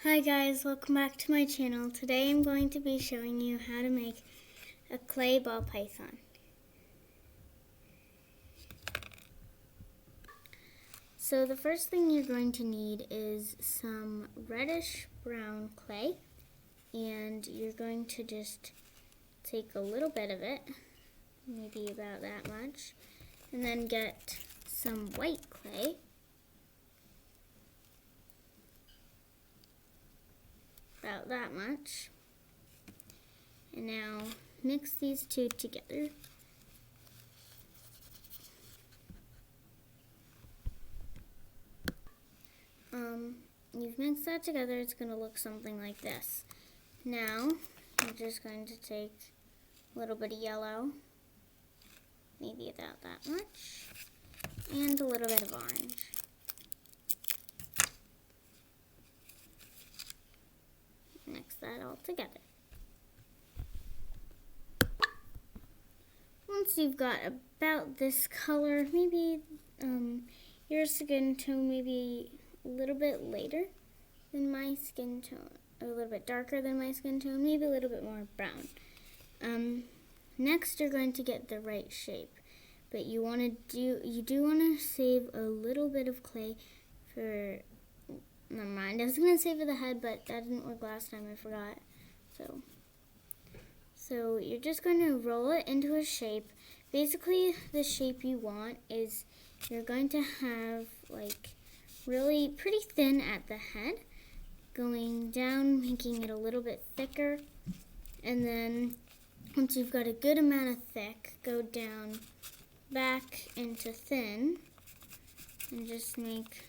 Hi guys, welcome back to my channel. Today I'm going to be showing you how to make a clay ball python. So the first thing you're going to need is some reddish brown clay, and you're going to just take a little bit of it, maybe about that much, and then get some white clay. About that much. And now mix these two together. You've mixed that together, it's going to look something like this. Now, I'm just going to take a little bit of yellow, maybe about that much, and a little bit of orange. Mix that all together. Once you've got about this color, maybe your skin tone maybe a little bit later than my skin tone, or a little bit darker than my skin tone, maybe a little bit more brown. Next, you're going to get the right shape, but you do want to save a little bit of clay for. Never mind. I was gonna say for the head, but that didn't work last time. I forgot. So you're just going to roll it into a shape. Basically, the shape you want is you're going to have like really pretty thin at the head, going down, making it a little bit thicker, and then once you've got a good amount of thick, go down back into thin, and just make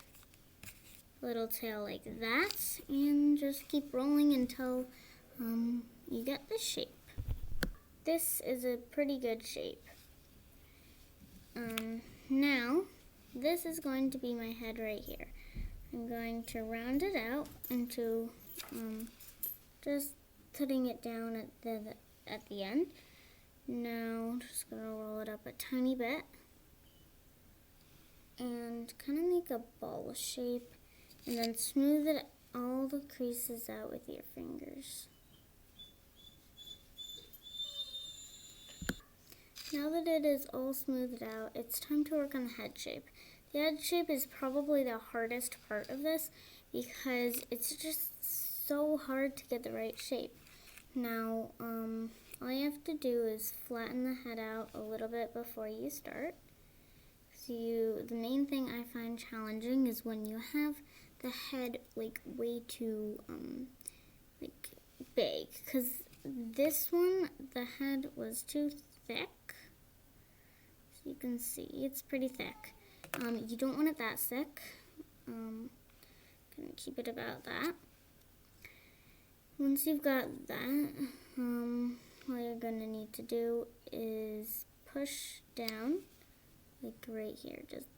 a little tail like that, and just keep rolling until you get this shape. This is a pretty good shape. Now, this is going to be my head right here. I'm going to round it out into just putting it down at the end. Now, just going to roll it up a tiny bit and kind of make a ball shape, and then smooth it all the creases out with your fingers. Now that it is all smoothed out, it's time to work on the head shape. The head shape is probably the hardest part of this because it's just so hard to get the right shape. Now, all you have to do is flatten the head out a little bit before you start. The main thing I find challenging is when you have the head like way too like big, because this one, the head was too thick. So you can see it's pretty thick. You don't want it that thick. Gonna keep it about that. Once you've got that, all you're gonna need to do is push down, like right here, just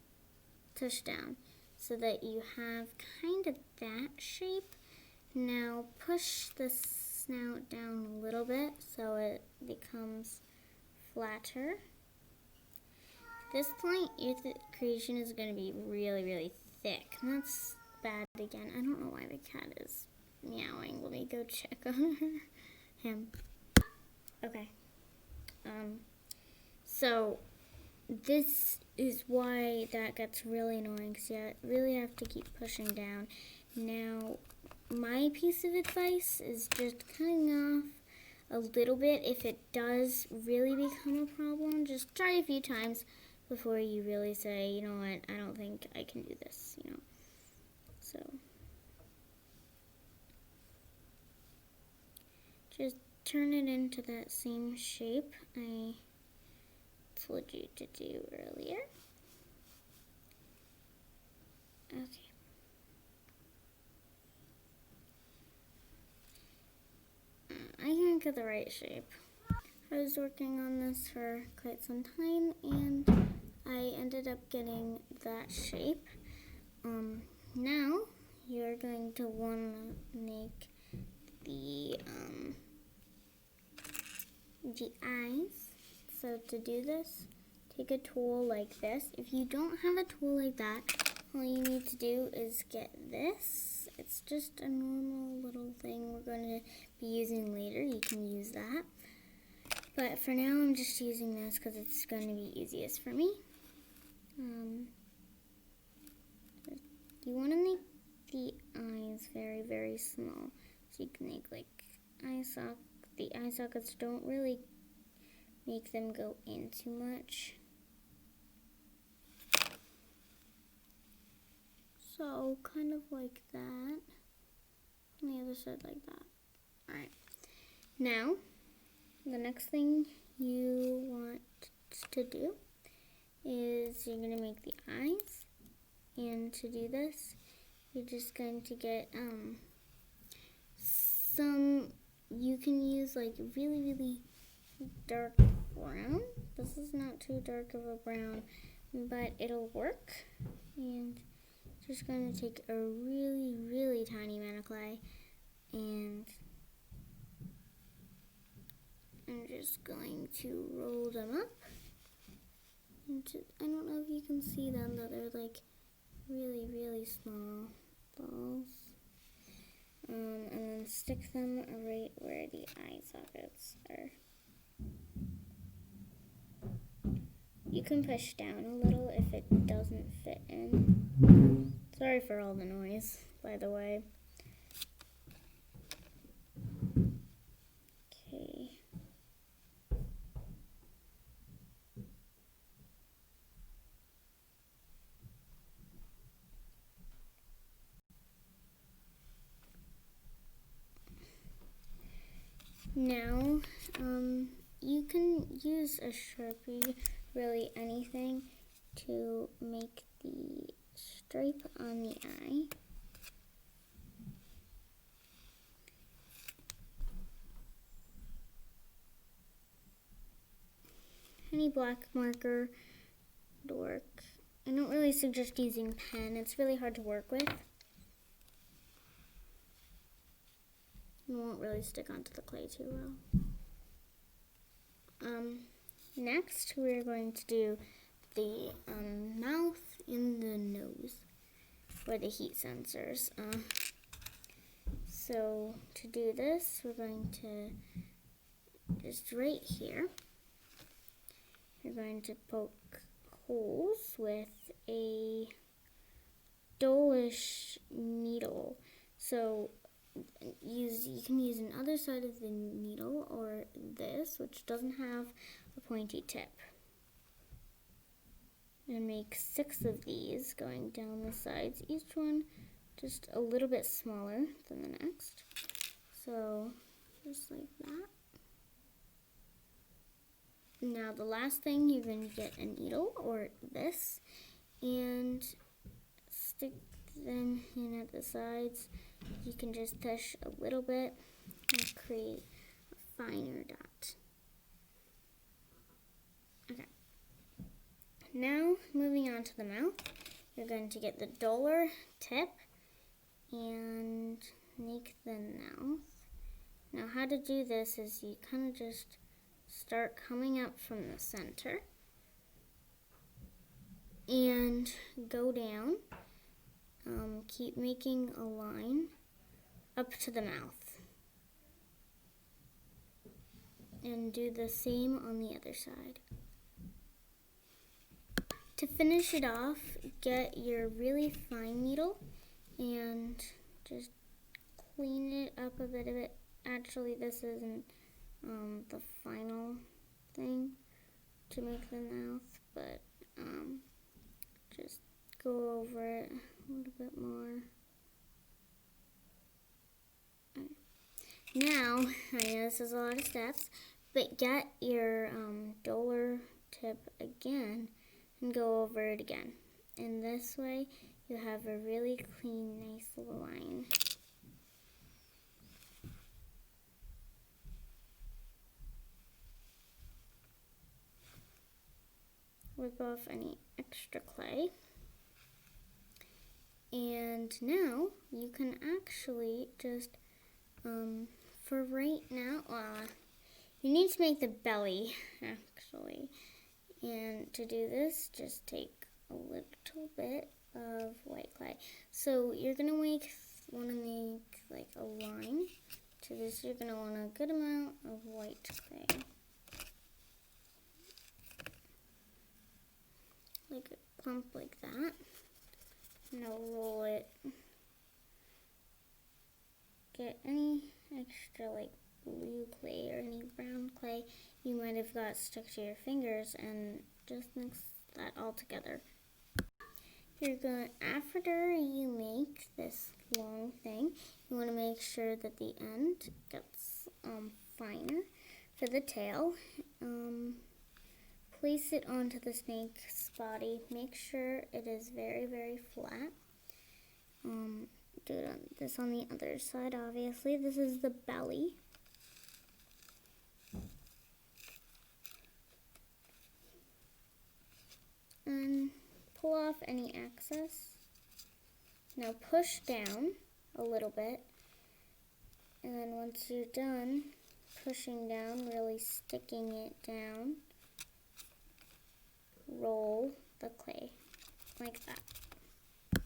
push down so that you have kind of that shape. Now push the snout down a little bit so it becomes flatter. At this point, your creation is going to be really, really thick. And that's bad again. I don't know why the cat is meowing. Let me go check on him. Okay. So this is why that gets really annoying, because you really have to keep pushing down. Now, my piece of advice is just cutting off a little bit. If it does really become a problem, just try a few times before you really say, you know what, I don't think I can do this, you know. So, just turn it into that same shape I told you to do earlier. Okay. I can't get the right shape. I was working on this for quite some time, and I ended up getting that shape. Now you're going to want to make the eyes. So to do this, take a tool like this. If you don't have a tool like that, all you need to do is get this. It's just a normal little thing we're going to be using later. You can use that. But for now, I'm just using this because it's going to be easiest for me. You want to make the eyes very, very small. So you can make like the eye sockets don't really make them go in too much. So kind of like that. On the other side like that. Alright. Now, the next thing you want to do is you're going to make the eyes. And to do this, you're just going to get you can use like really, really dark brown. This is not too dark of a brown, but it'll work. And just going to take a really, really tiny amount of clay, and I'm just going to roll them up. And I don't know if you can see them, but they're like really, really small balls. And then stick them right where the eye sockets are. You can push down a little if it doesn't fit in. Sorry for all the noise, by the way. Okay. Now, you can use a Sharpie, really anything, to make the stripe on the eye. Any black marker would work. I don't really suggest using pen. It's really hard to work with. It won't really stick onto the clay too well. Next, we're going to do the mouth and the nose for the heat sensors. So to do this, we're going to just right here, you're going to poke holes with a dullish needle. So you can use another side of the needle or this, which doesn't have a pointy tip. And make 6 of these going down the sides, each one just a little bit smaller than the next. So just like that. Now the last thing, you're going to get a needle or this and stick them in at the sides. You can just push a little bit and create a finer dot. Okay. Now, moving on to the mouth, you're going to get the duller tip and make the mouth. Now, how to do this is you kind of just start coming up from the center and go down. Keep making a line up to the mouth. And do the same on the other side. To finish it off, get your really fine needle and just clean it up a bit of it. Actually, this isn't the final thing to make the mouth, but just go over it a little bit more. Now, I know this is a lot of steps, but get your duller tip again and go over it again. And this way, you have a really clean, nice little line. Wipe off any extra clay. And now, you can actually just, for right now, you need to make the belly, actually. And to do this, just take a little bit of white clay. So you're gonna want to make like a line to this. You're gonna want a good amount of white clay, like a clump like that. Now roll it. Get any extra like blue clay or any brown clay you might have got stuck to your fingers, and just mix that all together. After you make this long thing, you want to make sure that the end gets finer for the tail. Place it onto the snake's body. Make sure it is very, very flat. Do this on the other side, obviously. This is the belly. And pull off any excess. Now push down a little bit. And then once you're done pushing down, really sticking it down, roll the clay like that.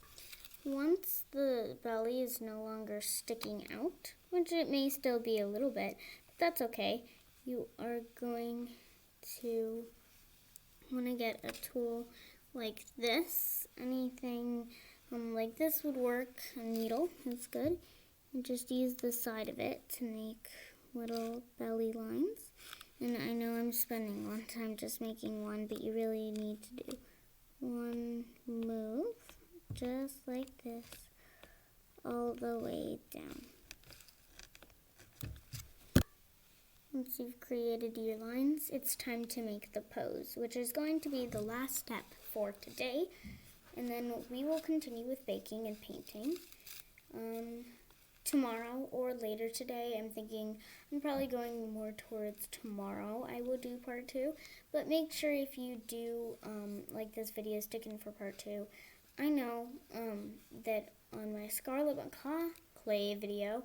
Once the belly is no longer sticking out, which it may still be a little bit, but that's okay, you are going to want to get a tool like this. Anything like this would work. A needle is good. And just use the side of it to make little belly lines. And I know I'm spending a lot of time just making one, but you really need to do one move, just like this, all the way down. Once you've created your lines, it's time to make the pose, which is going to be the last step for today. And then we will continue with baking and painting. Tomorrow or later today, I'm probably going more towards tomorrow. I will do part 2, but make sure if you do like this video, stick in for part 2. I know that on my Scarlet Macaw clay video,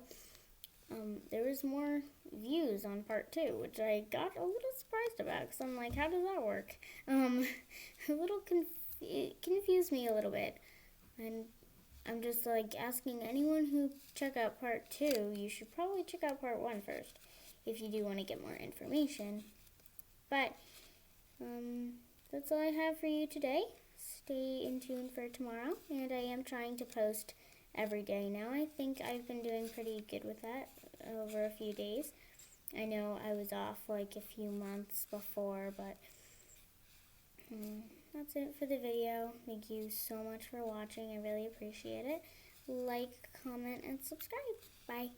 there was more views on part 2, which I got a little surprised about, because I'm like, how does that work? It confused me a little bit, and I'm just like asking anyone who check out part 2, you should probably check out part 1 first, if you do want to get more information. But that's all I have for you today. Stay in tune for tomorrow, and I am trying to post every day now. I think I've been doing pretty good with that over a few days. I know I was off like a few months before, but that's it for the video. Thank you so much for watching. I really appreciate it. Like, comment, and subscribe. Bye.